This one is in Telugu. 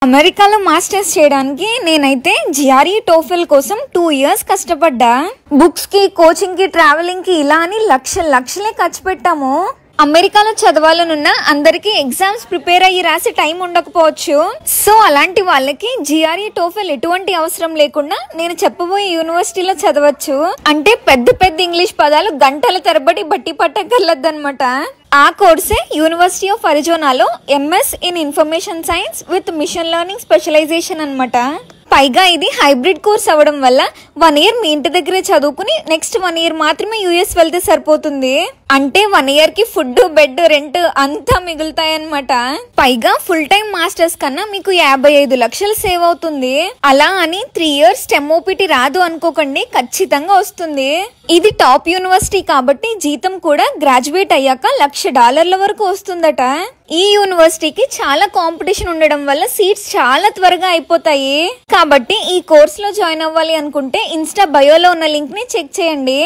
అమెరికాలో మాస్టర్స్ చేయడానికి నేనైతే జిఆర్ఈ టోఫెల్ కోసం 2 years కష్టపడ్డా. బుక్స్ కి, కోచింగ్ కి, ట్రావెలింగ్ కి ఇలా అని లక్షలే ఖర్చు పెట్టాము. అమెరికాలో చదవాలనున్న అందరికి ఎగ్జామ్స్ ప్రిపేర్ అయ్యి రాసి టైం ఉండకపోవచ్చు. సో అలాంటి వాళ్ళకి జిఆర్ఈ టోఫెల్ ఎటువంటి అవసరం లేకుండా నేను చెప్పబోయే యూనివర్సిటీలో చదవచ్చు. అంటే పెద్ద ఇంగ్లీష్ పదాలు గంటల తరబడి బట్టి పట్టగలదన్నమాట. ఆ కోర్సే యూనివర్సిటీ ఆఫ్ అరిజోనాలో MS in information science with machine learning specialization అన్నమాట. పైగా ఇది హైబ్రిడ్ కోర్స్ అవ్వడం వల్ల 1 year మీ ఇంటి దగ్గరే చదువుకుని నెక్స్ట్ 1 year మాత్రమే యుఎస్ వెళ్తే సరిపోతుంది. అంటే 1 year కి ఫుడ్, బెడ్, రెంట్ అంతా మిగులుతాయన్నమాట. పైగా ఫుల్ టైం మాస్టర్స్ కన్నా మీకు 55 లక్షలు సేవ్ అవుతుంది. అలా అని 3 years STEM OPT రాదు అనుకోకండి, ఖచ్చితంగా వస్తుంది. ఇది టాప్ యూనివర్సిటీ కాబట్టి జీతం కూడా గ్రాడ్యుయేట్ అయ్యాక $1,00,000 వరకు వస్తుందట. ఈ యూనివర్సిటీకి చాలా కాంపిటీషన్ ఉండడం వల్ల సీట్స్ చాలా త్వరగా అయిపోతాయి. కాబట్టి ఈ కోర్స్ లో జాయిన్ అవ్వాలి అనుకుంటే ఇన్స్టా బయోలో ఉన్న లింక్ ని చెక్ చేయండి.